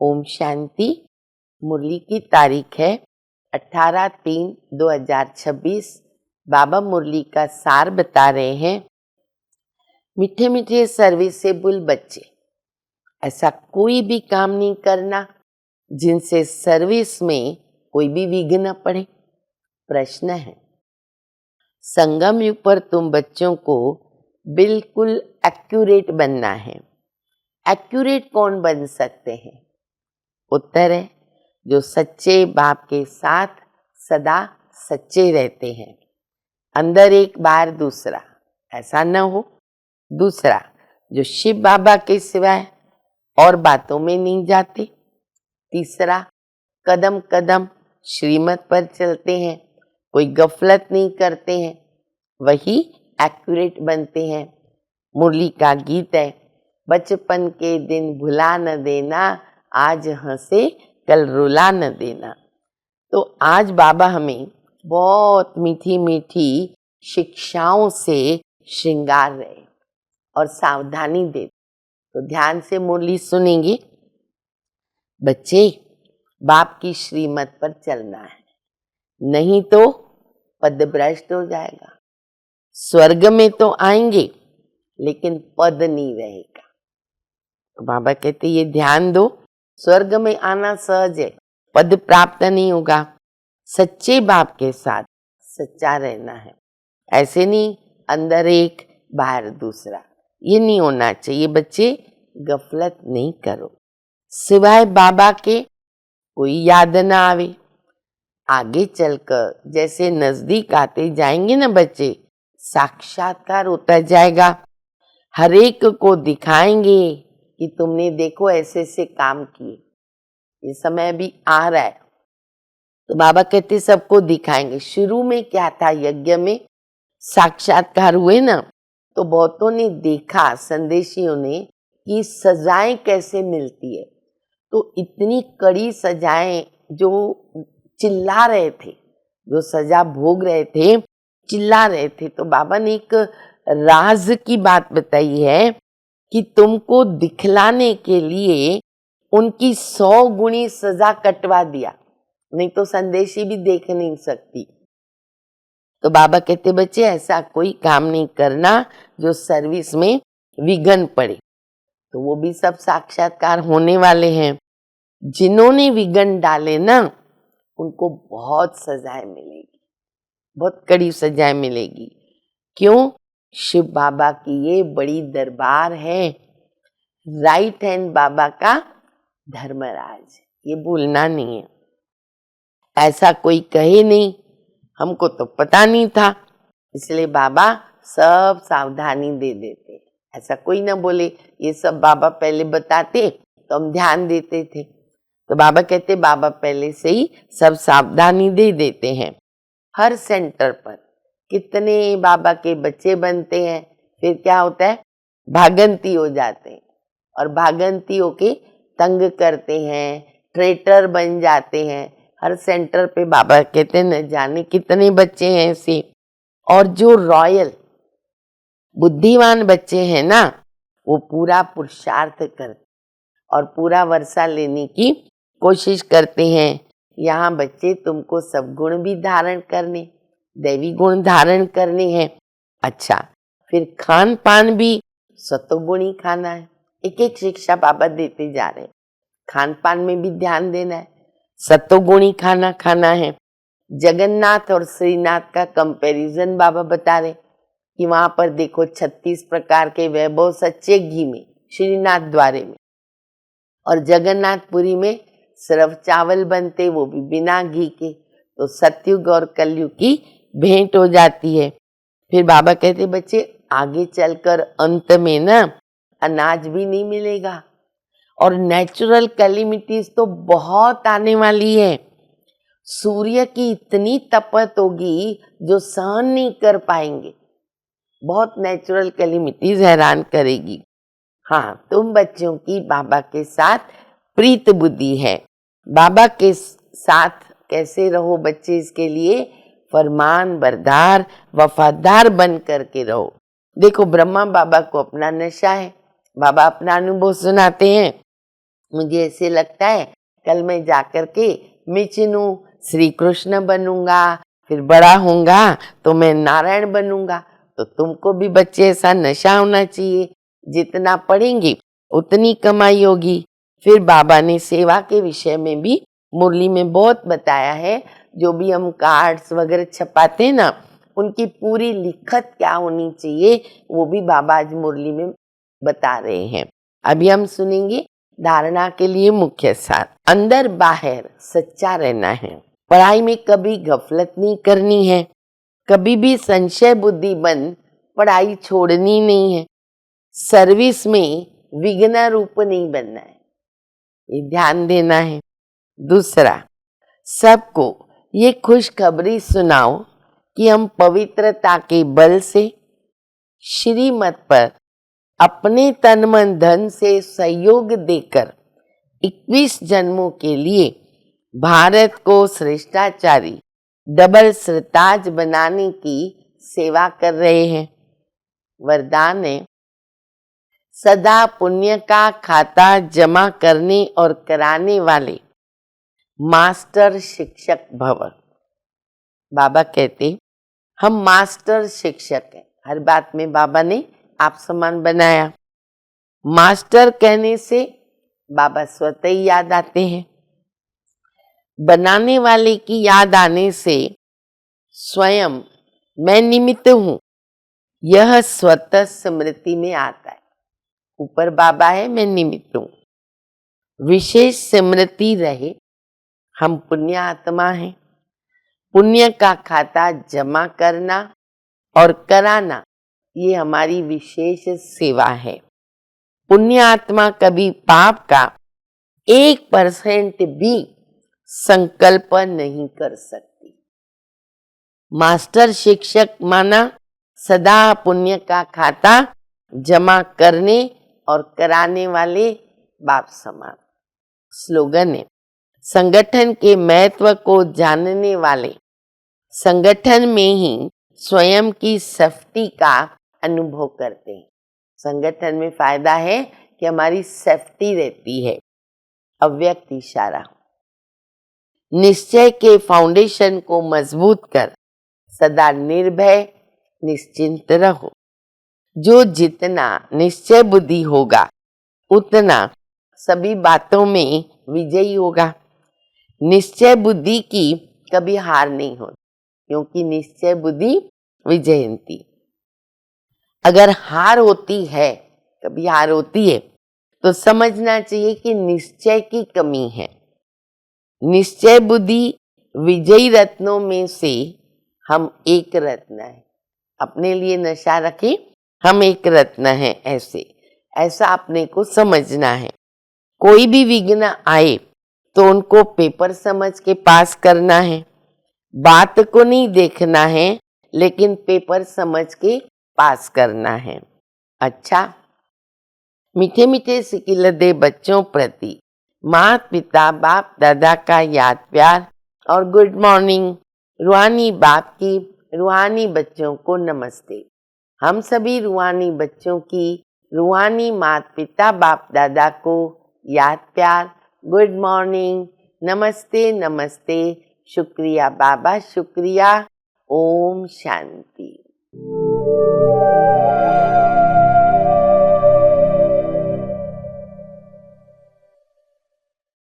ओम शांति। मुरली की तारीख है 18/3/2026। बाबा मुरली का सार बता रहे हैं। मीठे मीठे सर्विसेबल बच्चे, ऐसा कोई भी काम नहीं करना जिनसे सर्विस में कोई भी विघ्न पड़े। प्रश्न है, संगम युग पर तुम बच्चों को बिल्कुल एक्यूरेट बनना है। एक्यूरेट कौन बन सकते हैं? उत्तर है, जो सच्चे बाप के साथ सदा सच्चे रहते हैं। अंदर एक बार दूसरा, ऐसा न हो। दूसरा, जो शिव बाबा के सिवाय और बातों में नहीं जाते। तीसरा, कदम कदम श्रीमत पर चलते हैं, कोई गफलत नहीं करते हैं, वही एक्यूरेट बनते हैं। मुरली का गीत है, बचपन के दिन भुला न देना, आज हंसे कल रुला न देना। तो आज बाबा हमें बहुत मीठी मीठी शिक्षाओं से श्रृंगार रहे और सावधानी दे। तो ध्यान से मुरली सुनेंगे। बच्चे, बाप की श्रीमत पर चलना है, नहीं तो पदभ्रष्ट हो जाएगा। स्वर्ग में तो आएंगे लेकिन पद नहीं रहेगा। तो बाबा कहते ये ध्यान दो, स्वर्ग में आना सहज है, पद प्राप्त नहीं होगा। सच्चे बाप के साथ सच्चा रहना है। ऐसे नहीं अंदर एक बाहर दूसरा, ये नहीं होना चाहिए। बच्चे, गफलत नहीं करो। सिवाय बाबा के कोई याद ना आवे। आगे चलकर जैसे नजदीक आते जाएंगे ना बच्चे, साक्षात्कार होता जाएगा। हर एक को दिखाएंगे कि तुमने देखो ऐसे ऐसे काम किए। ये समय भी आ रहा है, तो बाबा कहते सबको दिखाएंगे। शुरू में क्या था, यज्ञ में साक्षात्कार हुए ना, तो बहुतों ने देखा, संदेशियों ने, कि सजाएं कैसे मिलती है। तो इतनी कड़ी सजाएं, जो चिल्ला रहे थे, जो सजा भोग रहे थे, चिल्ला रहे थे। तो बाबा ने एक राज की बात बताई है कि तुमको दिखलाने के लिए उनकी 100 गुणी सजा कटवा दिया, नहीं तो संदेशी भी देख नहीं सकती। तो बाबा कहते बच्चे, ऐसा कोई काम नहीं करना जो सर्विस में विघ्न पड़े। तो वो भी सब साक्षात्कार होने वाले हैं। जिन्होंने विघ्न डाले ना, उनको बहुत सजाएं मिलेगी, बहुत कड़ी सजाएं मिलेगी। क्यों? शिव बाबा की ये बड़ी दरबार है। राइट हैंड बाबा का धर्मराज, ये भूलना नहीं है। ऐसा कोई कहे नहीं, हमको तो पता नहीं था, इसलिए बाबा सब सावधानी दे देते। ऐसा कोई ना बोले ये सब बाबा पहले बताते तो हम ध्यान देते थे। तो बाबा कहते बाबा पहले से ही सब सावधानी दे देते हैं। हर सेंटर पर कितने बाबा के बच्चे बनते हैं, फिर क्या होता है, भागंती हो जाते हैं और भागंती होके तंग करते हैं, ट्रेटर बन जाते हैं। हर सेंटर पे बाबा कहते हैं न जाने कितने बच्चे हैं ऐसे। और जो रॉयल बुद्धिमान बच्चे हैं ना, वो पूरा पुरुषार्थ करते और पूरा वर्षा लेने की कोशिश करते हैं। यहाँ बच्चे तुमको सब गुण भी धारण करने, दैवी गुण धारण करने हैं। अच्छा, फिर खान पान भी सतोगुणी खाना है। एक एक शिक्षा बाबा देते जा रहे हैं। खान पान में भी ध्यान देना है, सतोगुणी खाना खाना है। जगन्नाथ और श्रीनाथ का कंपैरिजन बाबा बता रहे कि वहां पर देखो 36 प्रकार के वैभव सच्चे घी में, श्रीनाथ द्वारे में, और जगन्नाथपुरी में सिर्फ चावल बनते, वो भी बिना घी के। तो सतयुग और कलयुग की भेंट हो जाती है। फिर बाबा कहते बच्चे, आगे चलकर अंत में ना अनाज भी नहीं मिलेगा और नेचुरल कैलेमिटीज तो बहुत आने वाली है। सूर्य की इतनी तपत होगी जो सहन नहीं कर पाएंगे। बहुत नेचुरल कैलेमिटीज हैरान करेगी। हाँ, तुम बच्चों की बाबा के साथ प्रीत बुद्धि है। बाबा के साथ कैसे रहो बच्चे, इसके लिए फरमान बरदार वफादार बन करके रहो। देखो, ब्रह्मा बाबा को अपना नशा है, बाबा अपना अनुभव सुनाते हैं मुझे ऐसे लगता है कल मैं जाकर के मिचनू श्री कृष्ण बनूंगा, फिर बड़ा होऊंगा तो मैं नारायण बनूंगा। तो तुमको भी बच्चे ऐसा नशा होना चाहिए, जितना पढ़ेंगे उतनी कमाई होगी। फिर बाबा ने सेवा के विषय में भी मुरली में बहुत बताया है। जो भी हम कार्ड्स वगैरह छपाते हैं ना, उनकी पूरी लिखत क्या होनी चाहिए वो भी बाबा आज मुरली में बता रहे हैं। अभी हम सुनेंगे धारणा के लिए मुख्य सार। अंदर बाहर सच्चा रहना है। पढ़ाई में कभी गफलत नहीं करनी है, कभी भी संशय बुद्धि बन पढ़ाई छोड़नी नहीं है। सर्विस में विघ्न रूप नहीं बनना है, ये ध्यान देना है। दूसरा, सबको ये खुशखबरी सुनाओ कि हम पवित्रता के बल से श्रीमत पर अपने तन मन धन से सहयोग देकर 21 जन्मों के लिए भारत को श्रेष्ठाचारी डबल श्रताज बनाने की सेवा कर रहे हैं। वरदान है, सदा पुण्य का खाता जमा करने और कराने वाले मास्टर शिक्षक भव। बाबा कहते हम मास्टर शिक्षक हैं। हर बात में बाबा ने आप समान बनाया। मास्टर कहने से बाबा स्वतः ही याद आते हैं। बनाने वाले की याद आने से स्वयं मैं निमित्त हूं, यह स्वतः स्मृति में आता है। ऊपर बाबा है, मैं निमित्त हूं। विशेष स्मृति रहे, हम पुण्य आत्मा हैं। पुण्य का खाता जमा करना और कराना ये हमारी विशेष सेवा है। पुण्य आत्मा कभी पाप का 1% भी संकल्प नहीं कर सकती। मास्टर शिक्षक माना सदा पुण्य का खाता जमा करने और कराने वाले बाप समान। स्लोगन है, संगठन के महत्व को जानने वाले संगठन में ही स्वयं की सेफ्टी का अनुभव करते हैं। संगठन में फायदा है कि हमारी सेफ्टी रहती है। अव्यक्त इशारा, निश्चय के फाउंडेशन को मजबूत कर सदा निर्भय निश्चिंत रहो। जो जितना निश्चय बुद्धि होगा उतना सभी बातों में विजयी होगा। निश्चय बुद्धि की कभी हार नहीं होती, क्योंकि निश्चय बुद्धि विजयंती। अगर हार होती है, कभी हार होती है, तो समझना चाहिए कि निश्चय की कमी है। निश्चय बुद्धि विजयी रत्नों में से हम एक रत्न है। अपने लिए नशा रखें, हम एक रत्न है। ऐसा अपने को समझना है। कोई भी विघ्न आए तो उनको पेपर समझ के पास करना है। बात को नहीं देखना है, लेकिन पेपर समझ के पास करना है। अच्छा, मीठे मीठे सिकिल दे बच्चों प्रति माता पिता बाप दादा का याद प्यार और गुड मॉर्निंग। रूहानी बाप की रूहानी बच्चों को नमस्ते। हम सभी रूहानी बच्चों की रूहानी माता पिता बाप दादा को याद प्यार, गुड मॉर्निंग, नमस्ते नमस्ते, शुक्रिया बाबा शुक्रिया। ओम शांति।